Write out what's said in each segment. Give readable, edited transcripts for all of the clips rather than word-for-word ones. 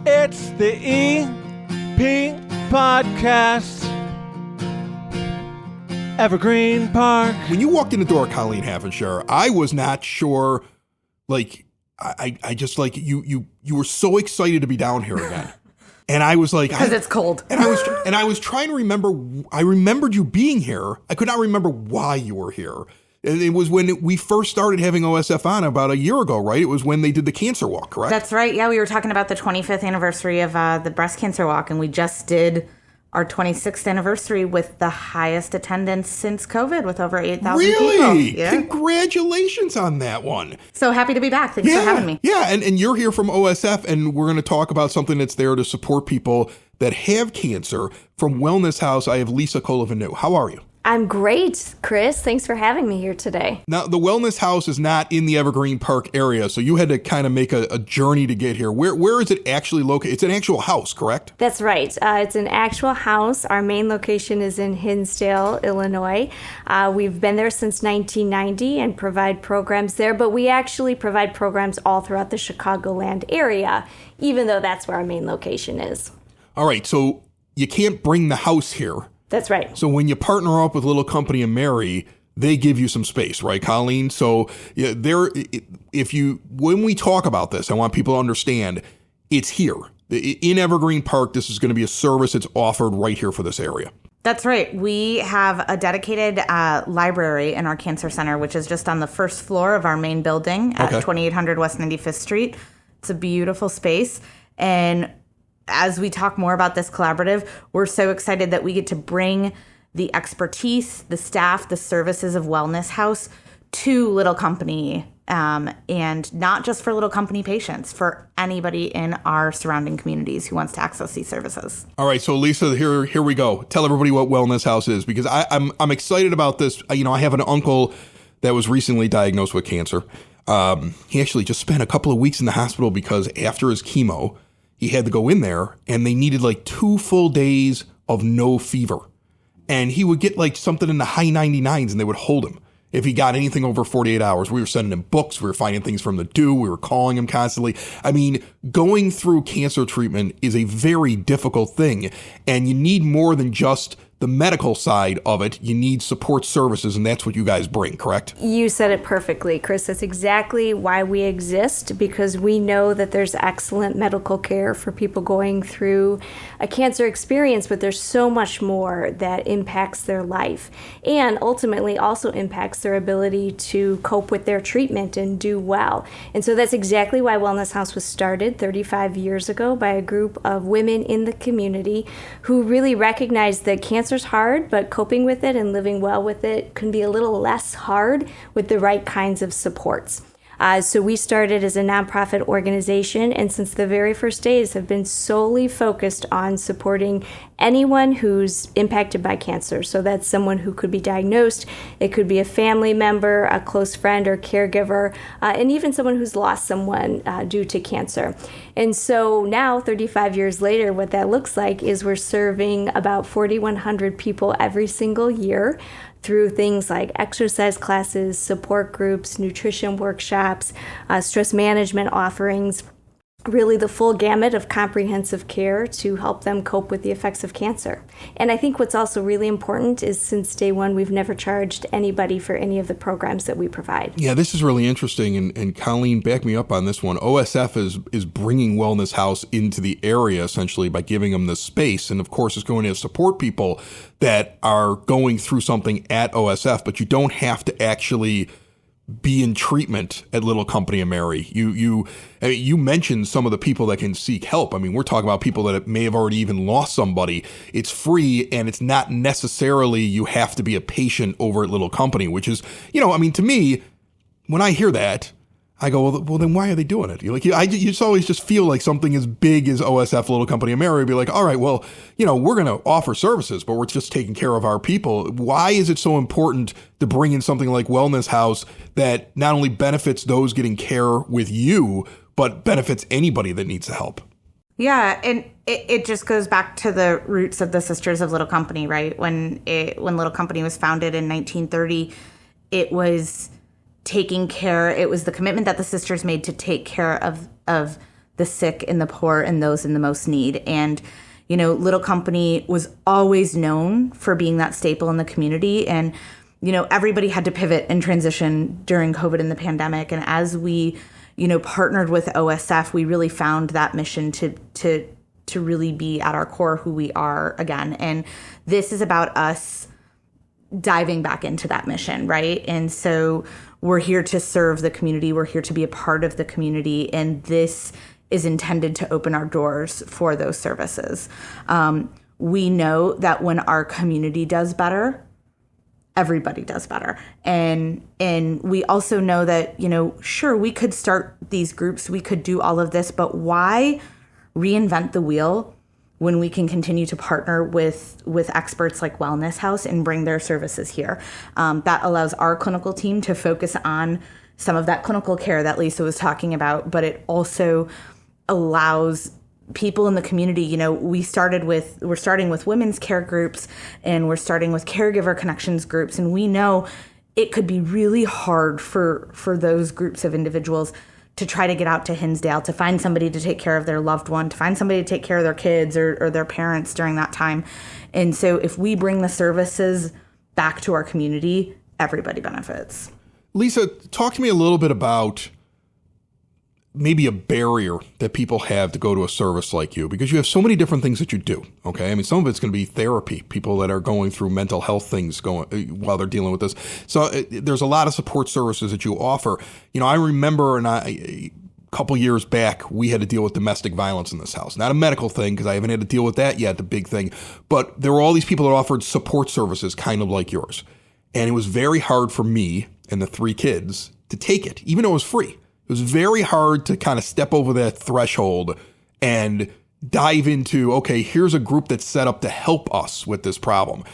It's the EP Podcast. Evergreen Park. When you walked in the door, Colleen Havenshire, I was not sure, like, I just, like, you were so excited to be down here again. And I was like... Because it's cold. And I was trying to remember, I remembered you being here. I could not remember why you were here. And it was when we first started having OSF on about a year ago, right? It was when they did the cancer walk, correct? That's right. Yeah, we were talking about the 25th anniversary of the breast cancer walk, and we just did our 26th anniversary with the highest attendance since COVID, with over 8,000 people. Really? Yeah. Congratulations on that one. So happy to be back. Thanks for having me. Yeah, and you're here from OSF, and we're going to talk about something that's there to support people that have cancer. From Wellness House, I have Lisa Colavanu. How are you? I'm great, Chris. Thanks for having me here today. Now, the Wellness House is not in the Evergreen Park area, so you had to kind of make a journey to get here. Where is it actually located? It's an actual house, correct? That's right. It's an actual house. Our main location is in Hinsdale, Illinois. We've been there since 1990 and provide programs there, but we actually provide programs all throughout the Chicagoland area, even though that's where our main location is. All right, so you can't bring the house here. That's right. So when you partner up with Little Company of Mary, they give you some space, right, Colleen? So yeah, when we talk about this, I want people to understand it's here. In Evergreen Park, this is going to be a service that's offered right here for this area. That's right. We have a dedicated library in our cancer center, which is just on the first floor of our main building at 2800 West 95th Street. It's a beautiful space. And as we talk more about this collaborative, we're so excited that we get to bring the expertise, the staff, the services of Wellness House to Little Company, and not just for Little Company patients, for anybody in our surrounding communities who wants to access these services. All right, so Lisa, here we go. Tell everybody what Wellness House is, because I'm excited about this. You know, I have an uncle that was recently diagnosed with cancer. He actually just spent a couple of weeks in the hospital because after his chemo, he had to go in there, and they needed like 2 full days of no fever. And he would get like something in the high 99s, and they would hold him if he got anything over 48 hours. We were sending him books. We were finding things from the do. We were calling him constantly. I mean, going through cancer treatment is a very difficult thing, and you need more than just the medical side of it. You need support services, and that's what you guys bring, correct? You said it perfectly, Chris. That's exactly why we exist, because we know that there's excellent medical care for people going through a cancer experience, but there's so much more that impacts their life and ultimately also impacts their ability to cope with their treatment and do well. And so that's exactly why Wellness House was started 35 years ago by a group of women in the community who really recognized that cancer's hard, but coping with it and living well with it can be a little less hard with the right kinds of supports. So we started as a nonprofit organization, and since the very first days have been solely focused on supporting anyone who's impacted by cancer. So that's someone who could be diagnosed, it could be a family member, a close friend or caregiver, and even someone who's lost someone due to cancer. And so now, 35 years later, what that looks like is we're serving about 4,100 people every single year through things like exercise classes, support groups, nutrition workshops, stress management offerings, really the full gamut of comprehensive care to help them cope with the effects of cancer. And I think what's also really important is since day one, we've never charged anybody for any of the programs that we provide. Yeah, this is really interesting. And Colleen, back me up on this one. OSF is bringing Wellness House into the area essentially by giving them the space. And of course, it's going to support people that are going through something at OSF, but you don't have to actually be in treatment at Little Company of Mary. You mentioned some of the people that can seek help. I mean, we're talking about people that may have already even lost somebody. It's free, and it's not necessarily you have to be a patient over at Little Company, which is, I mean, to me, when I hear that, I go, well, then why are they doing it? You just always just feel like something as big as OSF, Little Company of Mary, would be like, all right, well, we're going to offer services, but we're just taking care of our people. Why is it so important to bring in something like Wellness House that not only benefits those getting care with you, but benefits anybody that needs the help? Yeah, and it just goes back to the roots of the Sisters of Little Company, right? When Little Company was founded in 1930, it was taking care. It was the commitment that the sisters made to take care of the sick and the poor and those in the most need. And, Little Company was always known for being that staple in the community. And, everybody had to pivot and transition during COVID and the pandemic. And as we, partnered with OSF, we really found that mission to really be at our core who we are again. And this is about us diving back into that mission, right? And so we're here to serve the community. We're here to be a part of the community. And this is intended to open our doors for those services. We know that when our community does better, everybody does better. And we also know that, sure, we could start these groups, we could do all of this, but why reinvent the wheel when we can continue to partner with experts like Wellness House and bring their services here? That allows our clinical team to focus on some of that clinical care that Lisa was talking about, but it also allows people in the community. We're starting with women's care groups, and we're starting with caregiver connections groups, and we know it could be really hard for those groups of individuals to try to get out to Hinsdale, to find somebody to take care of their loved one, to find somebody to take care of their kids or their parents during that time. And so if we bring the services back to our community, everybody benefits. Lisa, talk to me a little bit about maybe a barrier that people have to go to a service like you, because you have so many different things that you do. Okay. I mean, some of it's going to be therapy, people that are going through mental health things while they're dealing with this. So there's a lot of support services that you offer. I remember a couple years back, we had to deal with domestic violence in this house. Not a medical thing, because I haven't had to deal with that yet, the big thing. But there were all these people that offered support services kind of like yours. And it was very hard for me and the 3 kids to take it, even though it was free. It was very hard to kind of step over that threshold and dive into, okay, here's a group that's set up to help us with this problem.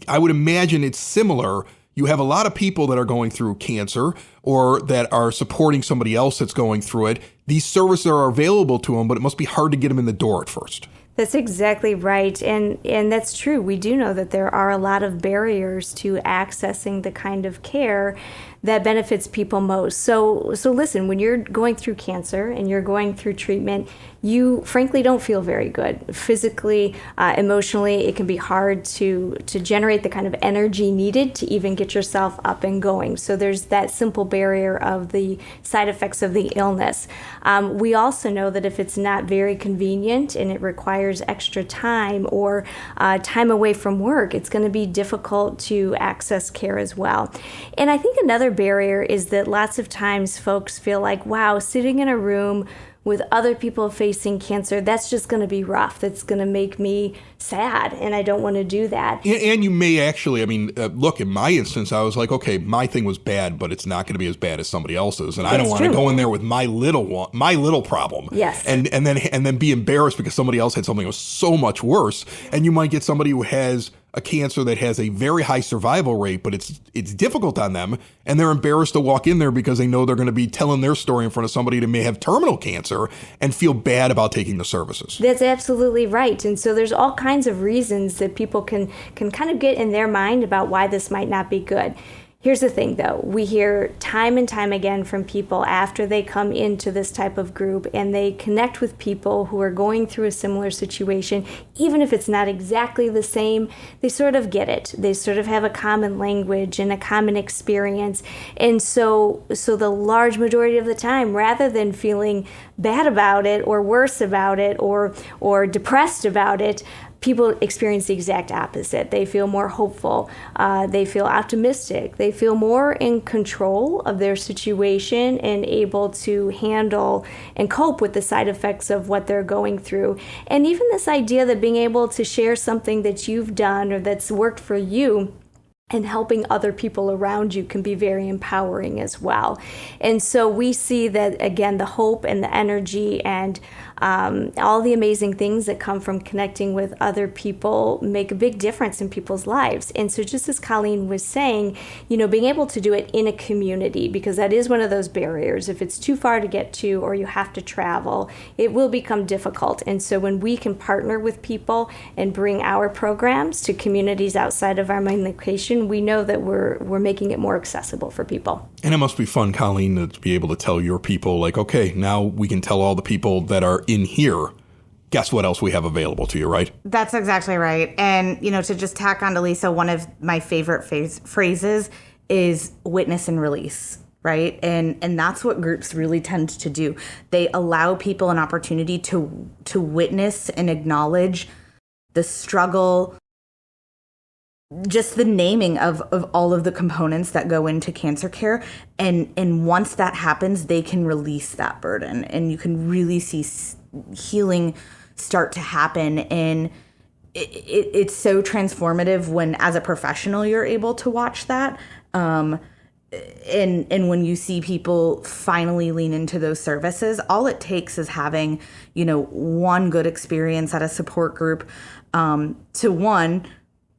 I would imagine it's similar. You have a lot of people that are going through cancer or that are supporting somebody else that's going through it. These services are available to them, but it must be hard to get them in the door at first. That's exactly right. And that's true. We do know that there are a lot of barriers to accessing the kind of care that benefits people most. So listen, when you're going through cancer and you're going through treatment, you frankly don't feel very good. Physically, emotionally, it can be hard to generate the kind of energy needed to even get yourself up and going. So there's that simple barrier of the side effects of the illness. We also know that if it's not very convenient and it requires extra time or time away from work, it's going to be difficult to access care as well. And I think another barrier is that lots of times folks feel like, wow, sitting in a room with other people facing cancer, that's just going to be rough. That's going to make me sad, and I don't want to do that. And you may actually, look, in my instance, I was like, okay, my thing was bad, but it's not going to be as bad as somebody else's, and I don't want to go in there with my little problem. Yes. And then be embarrassed because somebody else had something that was so much worse, and you might get somebody who has a cancer that has a very high survival rate, but it's difficult on them, and they're embarrassed to walk in there because they know they're going to be telling their story in front of somebody that may have terminal cancer and feel bad about taking the services. That's absolutely right. And so there's all kinds of reasons that people can kind of get in their mind about why this might not be good. Here's the thing, though. We hear time and time again from people after they come into this type of group and they connect with people who are going through a similar situation, even if it's not exactly the same, they sort of get it. They sort of have a common language and a common experience. And so the large majority of the time, rather than feeling bad about it or worse about it or depressed about it, people experience the exact opposite. They feel more hopeful. They feel optimistic. They feel more in control of their situation and able to handle and cope with the side effects of what they're going through. And even this idea that being able to share something that you've done or that's worked for you and helping other people around you can be very empowering as well. And so we see that, again, the hope and the energy and all the amazing things that come from connecting with other people make a big difference in people's lives. And so just as Colleen was saying, being able to do it in a community, because that is one of those barriers. If it's too far to get to or you have to travel, it will become difficult. And so when we can partner with people and bring our programs to communities outside of our main location, information, we know that we're making it more accessible for people. And it must be fun, Colleen, to be able to tell your people, like, okay, now we can tell all the people that are in here, guess what else we have available to you, right? That's exactly right. And, to just tack on to Lisa, one of my favorite phrases is witness and release, right? And that's what groups really tend to do. They allow people an opportunity to witness and acknowledge the struggle, just the naming of all of the components that go into cancer care. And once that happens, they can release that burden, and you can really see healing start to happen. And it's so transformative when, as a professional, you're able to watch that. And when you see people finally lean into those services, all it takes is having, one good experience at a support group, to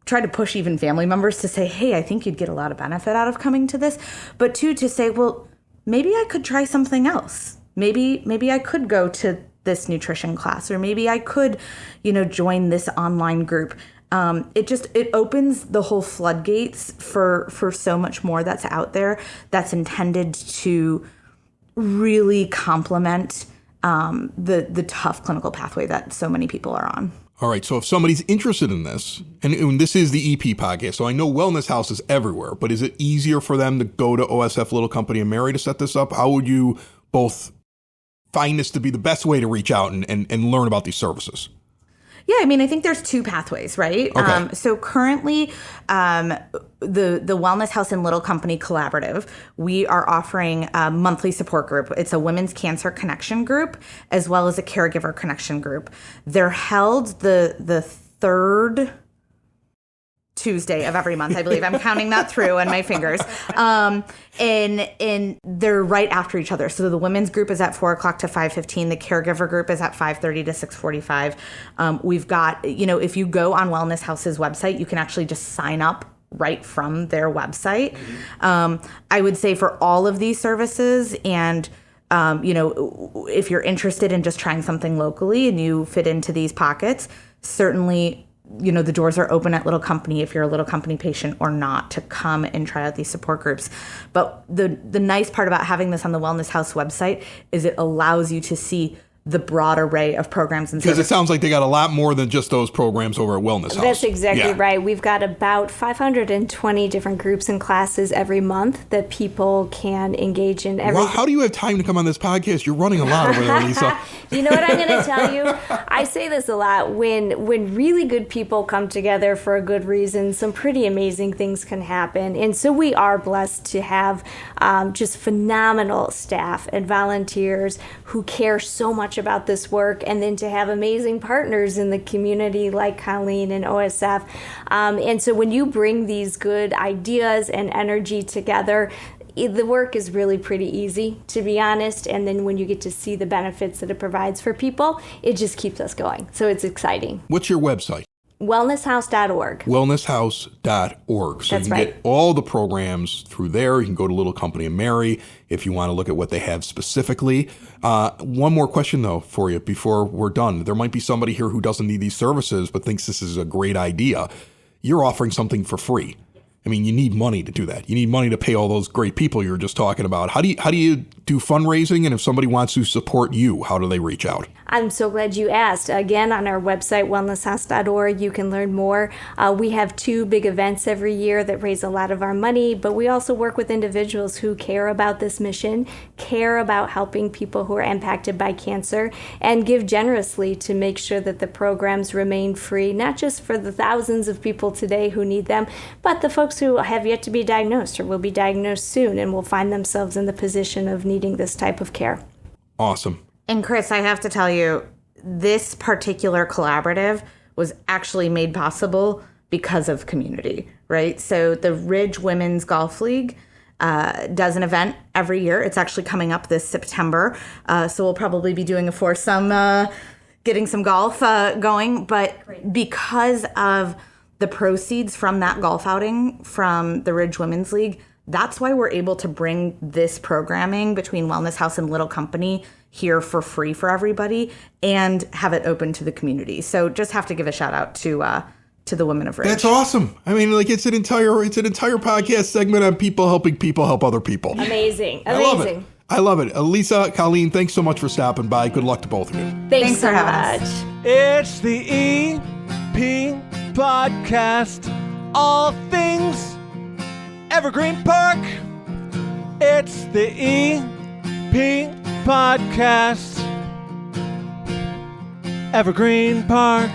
try to push even family members to say, hey, I think you'd get a lot of benefit out of coming to this. But two, to say, well, maybe I could try something else. Maybe I could go to this nutrition class, or maybe I could, join this online group. It opens the whole floodgates for so much more that's out there that's intended to really complement the tough clinical pathway that so many people are on. All right, so if somebody's interested in this, and this is the EP podcast, so I know Wellness House is everywhere, but is it easier for them to go to OSF Little Company and Mary to set this up? How would you both find this to be the best way to reach out and learn about these services? Yeah, I think there's two pathways, right? Okay. So currently, the Wellness House and Little Company Collaborative, we are offering a monthly support group. It's a women's cancer connection group, as well as a caregiver connection group. They're held the third Tuesday of every month, I believe. I'm counting that through on my fingers. And they're right after each other. So the women's group is at 4:00 to 5:15. The caregiver group is at 5:30 to 6:45. We've got, if you go on Wellness House's website, you can actually just sign up right from their website. I would say for all of these services, and if you're interested in just trying something locally and you fit into these pockets, certainly the doors are open at Little Company if you're a Little Company patient or not, to come and try out these support groups. But the nice part about having this on the Wellness House website is it allows you to see the broad array of programs and services. Because it sounds like they got a lot more than just those programs over at Wellness House. That's exactly right. We've got about 520 different groups and classes every month that people can engage in. Wow, how do you have time to come on this podcast? You're running a lot over there, Lisa. You know what I'm going to tell you? I say this a lot. When really good people come together for a good reason, some pretty amazing things can happen. And so we are blessed to have just phenomenal staff and volunteers who care so much about this work, and then to have amazing partners in the community like Colleen and OSF. And so when you bring these good ideas and energy together, the work is really pretty easy, to be honest. And then when you get to see the benefits that it provides for people, it just keeps us going. So it's exciting. What's your website? Wellnesshouse.org. Wellnesshouse.org. So That's you can right. get all the programs through there. You can go to Little Company of Mary if you want to look at what they have specifically. One more question, though, for you before we're done. There might be somebody here who doesn't need these services but thinks this is a great idea. You're offering something for free. You need money to do that. You need money to pay all those great people you were just talking about. How do you do fundraising? And if somebody wants to support you, how do they reach out? I'm so glad you asked. Again, on our website, wellnesshouse.org, you can learn more. We have 2 big events every year that raise a lot of our money, but we also work with individuals who care about this mission, care about helping people who are impacted by cancer, and give generously to make sure that the programs remain free, not just for the thousands of people today who need them, but the folks who have yet to be diagnosed or will be diagnosed soon and will find themselves in the position of needing this type of care. Awesome. And Chris, I have to tell you, this particular collaborative was actually made possible because of community, right? So the Ridge Women's Golf League does an event every year. It's actually coming up this September. So we'll probably be doing a foursome, getting some golf going. But because of the proceeds from that golf outing from the Ridge Women's League, that's why we're able to bring this programming between Wellness House and Little Company here for free for everybody and have it open to the community. So just have to give a shout out to to the Women of Ridge. That's awesome. I mean, like it's an entire podcast segment on people helping people help other people. Amazing. I love it. Elisa, Colleen, thanks so much for stopping by. Good luck to both of you. Thanks for so having much. us. It's the EP Podcast. All things Evergreen Park. It's the EP Podcast. Evergreen Park.